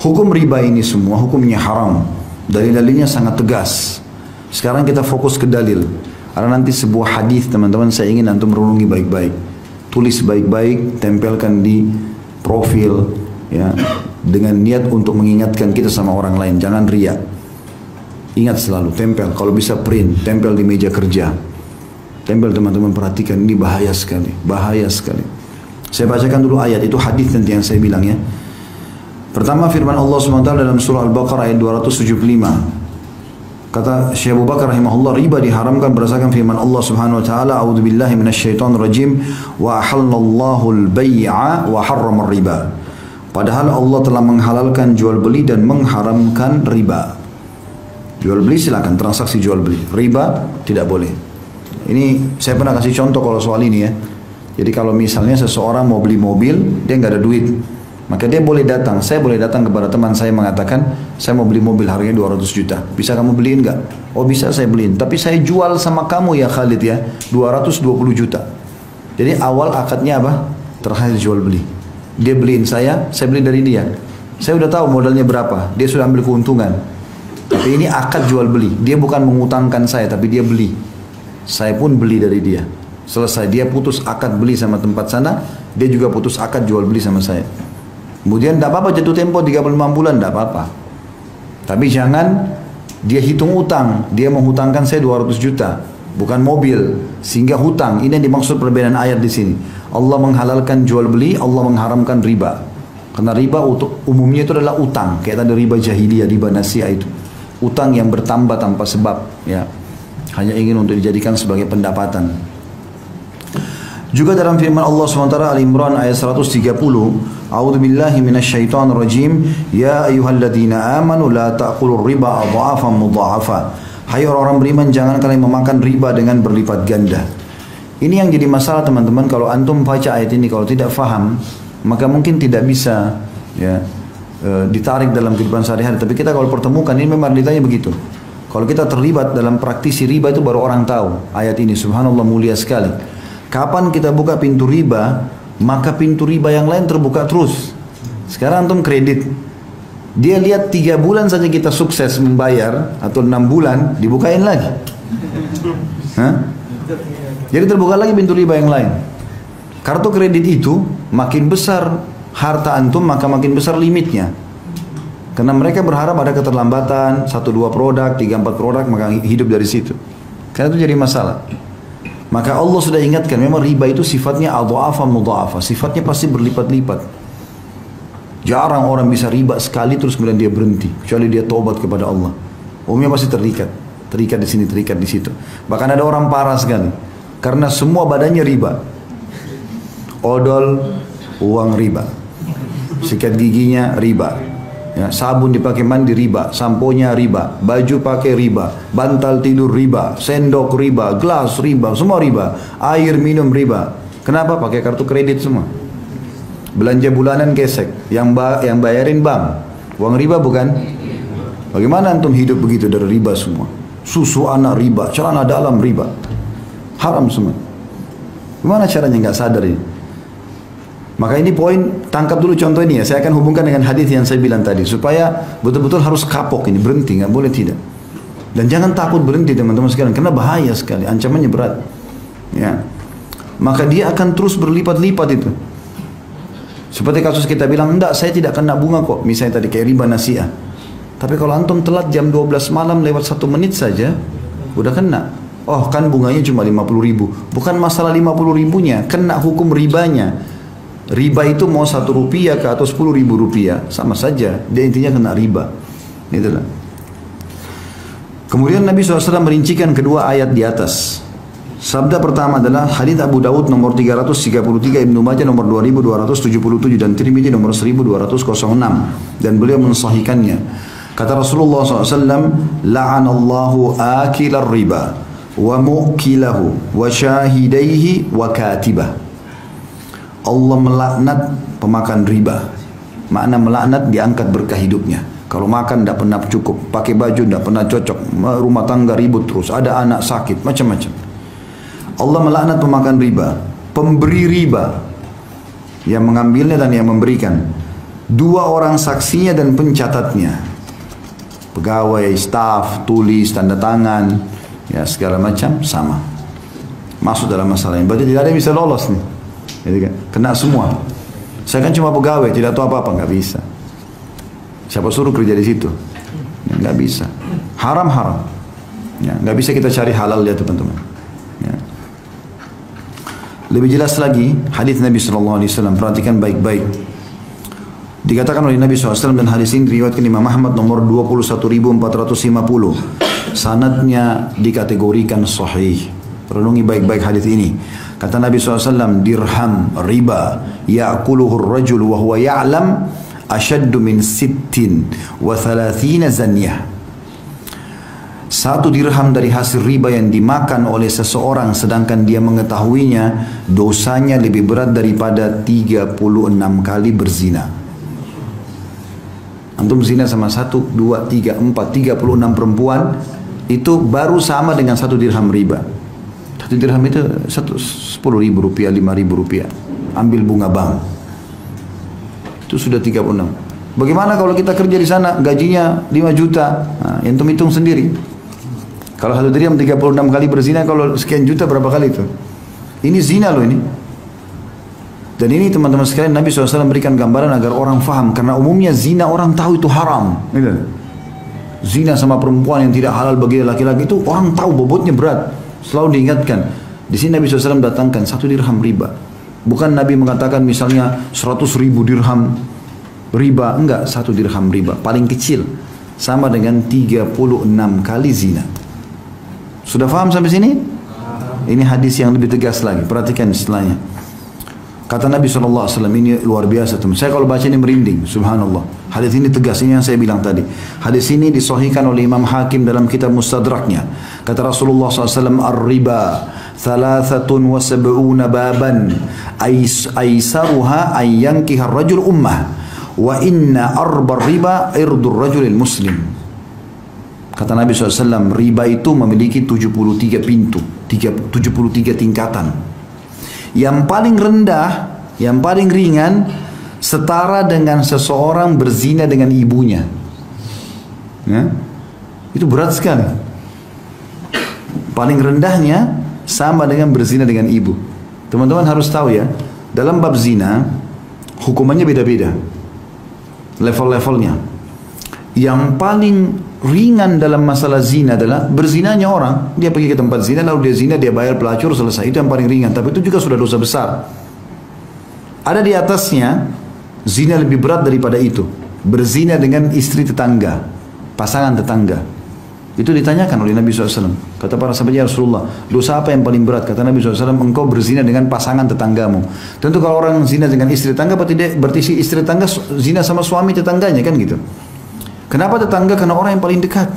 Hukum riba ini semua hukumnya haram. Dalil-dalilnya sangat tegas. Sekarang kita fokus ke dalil. Ada nanti sebuah hadis teman-teman, saya ingin antum renungi baik-baik. Tulis baik-baik, tempelkan di profil ya, dengan niat untuk mengingatkan kita sama orang lain. Jangan riya. Ingat selalu, tempel. Kalau bisa print, tempel di meja kerja. Tempel teman-teman, perhatikan, ini bahaya sekali. Bahaya sekali. Saya bacakan dulu ayat, itu hadis nanti yang saya bilang ya. Pertama firman Allah SWT dalam surah Al-Baqarah ayat 275. Kata Syekh Abu Bakar rahimahullah, riba diharamkan berdasarkan firman Allah Subhanahu wa taala, a'udzubillahi minasyaitonir rajim, wa ahallallahu al-bai'a wa harrama riba. Padahal Allah telah menghalalkan jual beli dan mengharamkan riba. Jual beli silakan, transaksi jual beli. Riba tidak boleh. Ini saya pernah kasih contoh kalau soal ini ya. Jadi kalau misalnya seseorang mau beli mobil, dia nggak ada duit, maka dia boleh datang. Saya boleh datang kepada teman saya mengatakan, saya mau beli mobil harganya 200 juta. Bisa kamu beliin nggak? Oh bisa, saya beliin. Tapi saya jual sama kamu ya Khalid ya, 220 juta. Jadi awal akadnya apa? Terakhir jual beli. Dia beliin saya beli dari dia. Saya udah tahu modalnya berapa, dia sudah ambil keuntungan. Tapi ini akad jual beli. Dia bukan mengutangkan saya, tapi dia beli. Saya pun beli dari dia. Selesai, dia putus akad beli sama tempat sana, dia juga putus akad jual beli sama saya. Kemudian tidak apa-apa jatuh tempo 35 bulan, tidak apa-apa. Tapi jangan dia hitung utang, dia menghutangkan saya 200 juta, bukan mobil, sehingga hutang. Ini yang dimaksud perbedaan ayat di sini. Allah menghalalkan jual beli, Allah mengharamkan riba. Karena riba umumnya itu adalah utang, kayak tadi riba jahiliyah, riba nasiah itu. Utang yang bertambah tanpa sebab, ya. Hanya ingin untuk dijadikan sebagai pendapatan. Juga dalam firman Allah SWT Al-Imran ayat 130, A'udzubillahi minasyaitonirrajim, ya ayyuhalladzina amanu la ta'kulur riba adha'afan mudha'afa. Hai orang-orang beriman, jangan kalian memakan riba dengan berlipat ganda. Ini yang jadi masalah teman-teman, kalau antum baca ayat ini kalau tidak faham, maka mungkin tidak bisa ya ditarik dalam kehidupan sehari-hari. Tapi kita kalau pertemukan ini memang ditanya begitu. Kalau kita terlibat dalam praktisi riba itu baru orang tahu ayat ini. Subhanallah, mulia sekali. Kapan kita buka pintu riba, maka pintu riba yang lain terbuka terus. Sekarang antum kredit, dia lihat 3 bulan saja kita sukses membayar, atau 6 bulan, dibukain lagi. Hah? Jadi terbuka lagi pintu riba yang lain. Kartu kredit itu makin besar harta antum, maka makin besar limitnya. Karena mereka berharap ada keterlambatan, 1-2 produk, 3-4 produk, maka hidup dari situ. Karena itu jadi masalah. Maka Allah sudah ingatkan, memang riba itu sifatnya adha'afan mudha'afa, sifatnya pasti berlipat-lipat. Jarang orang bisa riba sekali terus kemudian dia berhenti, kecuali dia taubat kepada Allah. Umumnya pasti terikat di sini, terikat di situ. Bahkan ada orang parah sekali, karena semua badannya riba. Odol, uang riba. Sikat giginya riba. Ya, sabun dipakai mandi riba, samponya riba, baju pakai riba, bantal tidur riba, sendok riba, gelas riba, semua riba, air minum riba. Kenapa? Pakai kartu kredit semua. Belanja bulanan gesek, yang bayarin bank, uang riba bukan? Bagaimana antum hidup begitu dari riba semua? Susu anak riba, celana dalam riba, haram semua. Gimana caranya nggak sadar ini? Maka ini poin, tangkap dulu contoh ini ya. Saya akan hubungkan dengan hadis yang saya bilang tadi, supaya betul-betul harus kapok ini, berhenti, nggak boleh tidak. Dan jangan takut berhenti teman-teman sekalian, karena bahaya sekali, ancamannya berat. Ya, maka dia akan terus berlipat-lipat itu. Seperti kasus kita bilang, enggak, saya tidak kena bunga kok, misalnya tadi kayak riba nasiah. Tapi kalau antum telat jam 12 malam lewat 1 menit saja, udah kena. Oh kan bunganya cuma 50 ribu. Bukan masalah 50 ribunya, kena hukum ribanya. Riba itu mau 1 rupiah ke atau 10 ribu rupiah, sama saja, dia intinya kena riba. Itulah. Kemudian Nabi SAW merincikan kedua ayat di atas. Sabda pertama adalah hadits Abu Dawud nomor 333, Ibnu Majah nomor 2277 dan Tirmidzi nomor 1206, dan beliau mensahihkannya. Kata Rasulullah SAW, la'anallahu akilar riba wa mu'kilahu wa syahidaihi wa katibah. Allah melaknat pemakan riba. Makna melaknat, diangkat berkah hidupnya. Kalau makan tidak pernah cukup, pakai baju tidak pernah cocok, rumah tangga ribut terus, ada anak sakit, macam-macam. Allah melaknat pemakan riba, pemberi riba, yang mengambilnya dan yang memberikan. Dua orang saksinya dan pencatatnya. Pegawai, staf, tulis, tanda tangan, ya segala macam sama. Masuk dalam masalah ini. Berarti tidak ada yang bisa lolos nih. Jadi kan, kena semua. Saya kan cuma pegawai, tidak tahu apa-apa, nggak bisa. Siapa suruh kerja di situ? Ya, nggak bisa. Haram. Ya, nggak bisa kita cari halal ya teman-teman. Ya. Lebih jelas lagi hadis Nabi SAW, perhatikan baik-baik. Dikatakan oleh Nabi SAW dan hadis ini diriwayatkan Imam Ahmad nomor 21.450. Sanadnya dikategorikan sahih. Renungi baik-baik hadis ini. Kata Nabi SAW, dirham riba ya'kuluhu ar-rajul wa huwa ya'lam ashaddu min 36 zanyah. Satu dirham dari hasil riba yang dimakan oleh seseorang sedangkan dia mengetahuinya, dosanya lebih berat daripada 36 kali berzina. Antum zina sama 1, 2, 3, 4, 36 perempuan, itu baru sama dengan satu dirham riba. Satu dirham itu 10.000 rupiah, 5.000 rupiah. Ambil bunga bank. Itu sudah 36. Bagaimana kalau kita kerja di sana, gajinya 5 juta? Nah, antum hitung sendiri. Kalau satu dirham 36 kali berzina, kalau sekian juta berapa kali itu? Ini zina loh ini. Dan ini teman-teman sekalian, Nabi SAW berikan gambaran agar orang faham. Karena umumnya zina orang tahu itu haram. Zina sama perempuan yang tidak halal bagi laki-laki itu orang tahu bobotnya berat. Selalu diingatkan. Di sini Nabi SAW datangkan satu dirham riba. Bukan Nabi mengatakan misalnya 100.000 dirham riba. Enggak, satu dirham riba. Paling kecil. Sama dengan 36 kali zina. Sudah faham sampai sini? Ini hadis yang lebih tegas lagi. Perhatikan setelahnya. Kata Nabi SAW, ini luar biasa teman. Saya kalau baca ini merinding, subhanallah. Hadis ini tegas, ini yang saya bilang tadi. Hadis ini disahihkan oleh Imam Hakim dalam kitab Mustadraknya. Kata Rasulullah SAW, Ar-riba 73 baban aisaruha ayyankiha rajul ummah wa inna arba riba irdur rajulil muslim. Kata Nabi SAW, riba itu memiliki 73 pintu, 73 tingkatan. Yang paling rendah, yang paling ringan, setara dengan seseorang berzina dengan ibunya. Ya? Itu berat sekali. Paling rendahnya sama dengan berzina dengan ibu. Teman-teman harus tahu ya, dalam bab zina, hukumannya beda-beda. Level-levelnya. Yang paling ringan dalam masalah zina adalah berzinanya orang. Dia pergi ke tempat zina, lalu dia zina, dia bayar pelacur, selesai. Itu yang paling ringan. Tapi itu juga sudah dosa besar. Ada di atasnya, zina lebih berat daripada itu. Berzina dengan istri tetangga, pasangan tetangga. Itu ditanyakan oleh Nabi SAW. Kata para sahabat, ya Rasulullah, dosa apa yang paling berat? Kata Nabi SAW, engkau berzina dengan pasangan tetanggamu. Tentu kalau orang zina dengan istri tetangga, berarti si istri tetangga zina sama suami tetangganya, kan gitu. Kenapa tetangga? Karena orang yang paling dekat.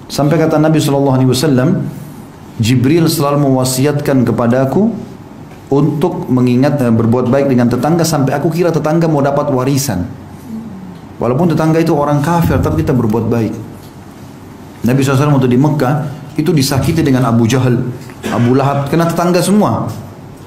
Sampai kata Nabi SAW, Jibril selalu mewasiatkan kepadaku untuk mengingat dan berbuat baik dengan tetangga sampai aku kira tetangga mau dapat warisan. Walaupun tetangga itu orang kafir, tapi kita berbuat baik. Nabi SAW waktu di Mekah itu disakiti dengan Abu Jahal, Abu Lahab, kena tetangga semua.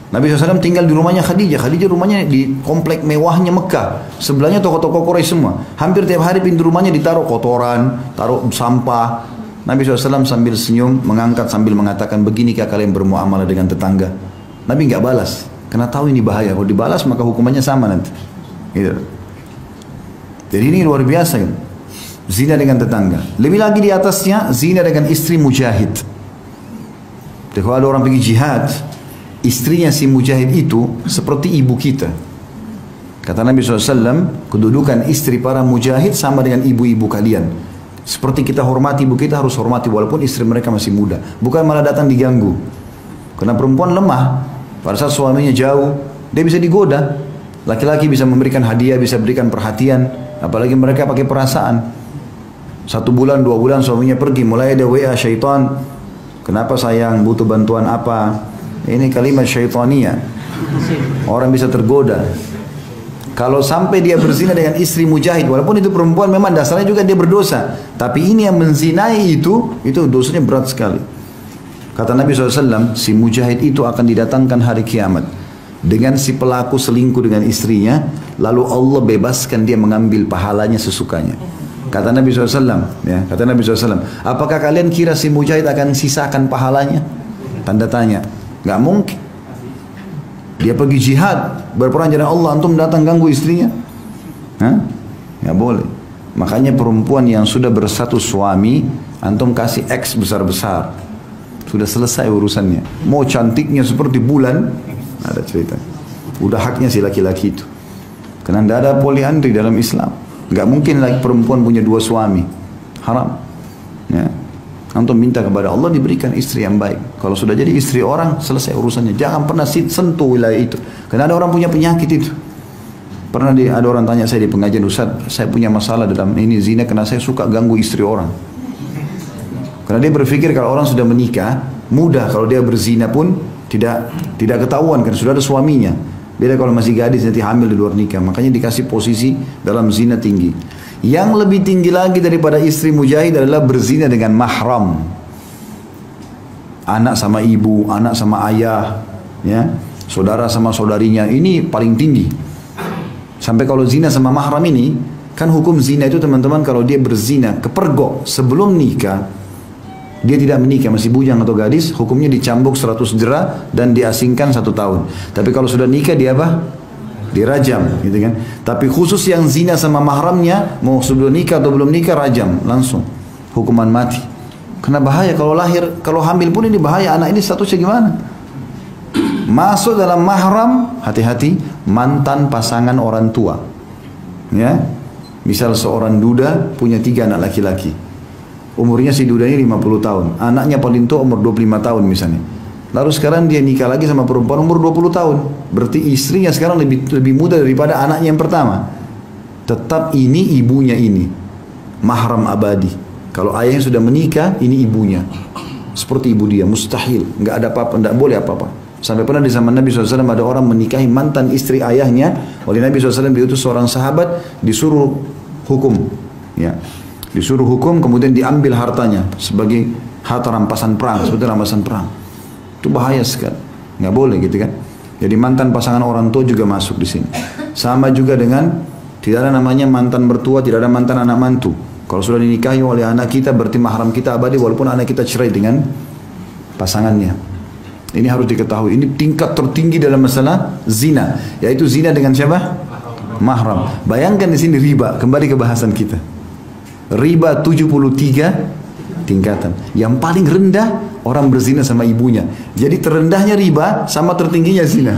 Nabi SAW tinggal di rumahnya Khadijah. Khadijah rumahnya di komplek mewahnya Mekah. Sebelahnya toko-toko Quraisy semua. Hampir tiap hari pintu rumahnya ditaruh kotoran, taruh sampah. Nabi SAW sambil senyum, mengangkat sambil mengatakan, beginikah kalian bermuamalah dengan tetangga? Nabi nggak balas, karena tahu ini bahaya. Kalau dibalas maka hukumannya sama nanti. Gitu. Jadi ini luar biasa kan? Zina dengan tetangga. Lebih lagi di atasnya, zina dengan istri mujahid. Jadi kalau ada orang pergi jihad, istrinya si mujahid itu seperti ibu kita. Kata Nabi SAW, kedudukan istri para mujahid sama dengan ibu-ibu kalian. Seperti kita hormati ibu kita, harus hormati walaupun istri mereka masih muda. Bukan malah datang diganggu. Karena perempuan lemah. Pada saat suaminya jauh, dia bisa digoda. Laki-laki bisa memberikan hadiah, bisa berikan perhatian. Apalagi mereka pakai perasaan. 1 bulan, 2 bulan suaminya pergi, mulai ada WA syaitan. Kenapa sayang, butuh bantuan apa? Ini kalimat syaitania. Orang bisa tergoda. Kalau sampai dia berzina dengan istri mujahid, walaupun itu perempuan memang dasarnya juga dia berdosa, tapi ini yang menzinai itu dosanya berat sekali. Kata Nabi SAW, si mujahid itu akan didatangkan hari kiamat. dengan si pelaku selingkuh dengan istrinya, lalu Allah bebaskan dia mengambil pahalanya sesukanya. Kata Nabi SAW, ya, kata Nabi SAW, apakah kalian kira si mujahid akan sisakan pahalanya? Tanda tanya. Nggak mungkin. Dia pergi jihad, berperang jalan Allah, antum datang ganggu istrinya? Hah? Nggak boleh. Makanya perempuan yang sudah bersatu suami, antum kasih X besar-besar. Sudah selesai urusannya. Mau cantiknya seperti bulan, ada cerita. Udah haknya si laki-laki itu. Karena tidak ada poliandri dalam Islam. Nggak mungkin lagi perempuan punya dua suami. Haram. Ya. Antum minta kepada Allah diberikan istri yang baik. Kalau sudah jadi istri orang, selesai urusannya. Jangan pernah sentuh wilayah itu. Karena ada orang punya penyakit itu. Pernah ada orang tanya saya di pengajian, Ustaz, saya punya masalah dalam ini zina karena saya suka ganggu istri orang. Karena dia berpikir kalau orang sudah menikah, mudah kalau dia berzina pun tidak ketahuan karena sudah ada suaminya. Beda kalau masih gadis nanti hamil di luar nikah. Makanya dikasih posisi dalam zina tinggi. Yang lebih tinggi lagi daripada istri mujahid adalah berzina dengan mahram. Anak sama ibu, anak sama ayah, ya, saudara sama saudarinya. Ini paling tinggi. Sampai kalau zina sama mahram ini, kan hukum zina itu teman-teman kalau dia berzina kepergok sebelum nikah, dia tidak menikah, masih bujang atau gadis, hukumnya dicambuk 100 jera dan diasingkan 1 tahun. Tapi kalau sudah nikah dia apa? Dirajam, gitu kan. Tapi khusus yang zina sama mahramnya, mau sudah nikah atau belum nikah, rajam langsung, hukuman mati. Karena bahaya kalau lahir, kalau hamil pun ini bahaya, anak ini statusnya gimana? Masuk dalam mahram, hati-hati, mantan pasangan orang tua. Ya, misal seorang duda punya 3 anak laki-laki. Umurnya si duda ini 50 tahun. Anaknya paling tua umur 25 tahun misalnya. Lalu sekarang dia nikah lagi sama perempuan umur 20 tahun. Berarti istrinya sekarang lebih muda daripada anaknya yang pertama. Tetap ini ibunya ini. Mahram abadi. Kalau ayahnya sudah menikah, ini ibunya. Seperti ibu dia, mustahil. Nggak ada apa-apa, nggak boleh apa-apa. Sampai pernah di zaman Nabi SAW ada orang menikahi mantan istri ayahnya. Oleh Nabi SAW diutus seorang sahabat, disuruh hukum. Ya. Disuruh hukum, kemudian diambil hartanya sebagai harta rampasan perang, seperti rampasan perang. Itu bahaya sekali, nggak boleh gitu kan. Jadi mantan pasangan orang tua juga masuk di sini. Sama juga dengan tidak ada namanya mantan mertua, tidak ada mantan anak mantu. Kalau sudah dinikahi oleh anak kita berarti mahram kita abadi walaupun anak kita cerai dengan pasangannya. Ini harus diketahui. Ini tingkat tertinggi dalam masalah zina, yaitu zina dengan siapa? Mahram. Bayangkan di sini riba. Kembali ke bahasan kita. Riba 73 tingkatan. Yang paling rendah orang berzina sama ibunya. Jadi terendahnya riba sama tertingginya zina.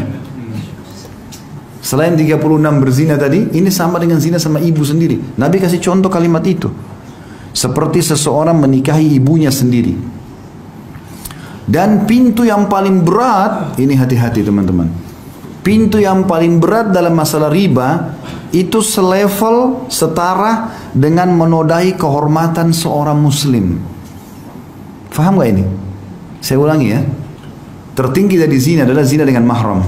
Selain 36 berzina tadi, ini sama dengan zina sama ibu sendiri. Nabi kasih contoh kalimat itu. Seperti seseorang menikahi ibunya sendiri. Dan pintu yang paling berat, ini hati-hati teman-teman. Pintu yang paling berat dalam masalah riba itu selevel, setara dengan menodai kehormatan seorang muslim. Faham gak ini? Saya ulangi ya. Tertinggi dari zina adalah zina dengan mahram.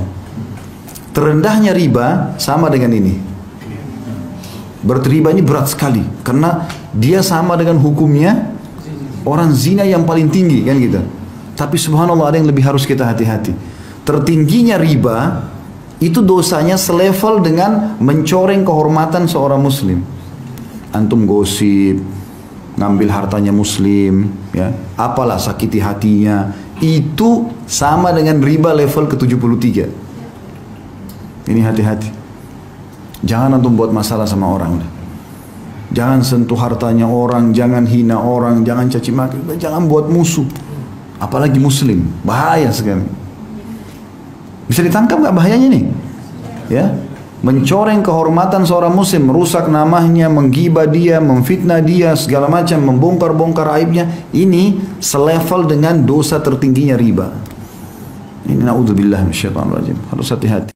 Terendahnya riba sama dengan ini. Berarti riba ini berat sekali karena dia sama dengan hukumnya orang zina yang paling tinggi kan gitu. Tapi subhanallah ada yang lebih harus kita hati-hati. Tertingginya riba itu dosanya selevel dengan mencoreng kehormatan seorang muslim. Antum gosip, ngambil hartanya muslim, ya, apalah sakiti hatinya, itu sama dengan riba level ke-73. Ini hati-hati. Jangan antum buat masalah sama orang. Jangan sentuh hartanya orang, jangan hina orang, jangan caci maki, jangan buat musuh. Apalagi muslim, bahaya sekali. Bisa ditangkap nggak bahayanya nih? Ya, mencoreng kehormatan seorang muslim, merusak namanya, menggibah dia, memfitnah dia, segala macam, membongkar-bongkar aibnya. Ini selevel dengan dosa tertingginya riba. Ini naudzubillah minasyaitonir rajim. Harus hati-hati.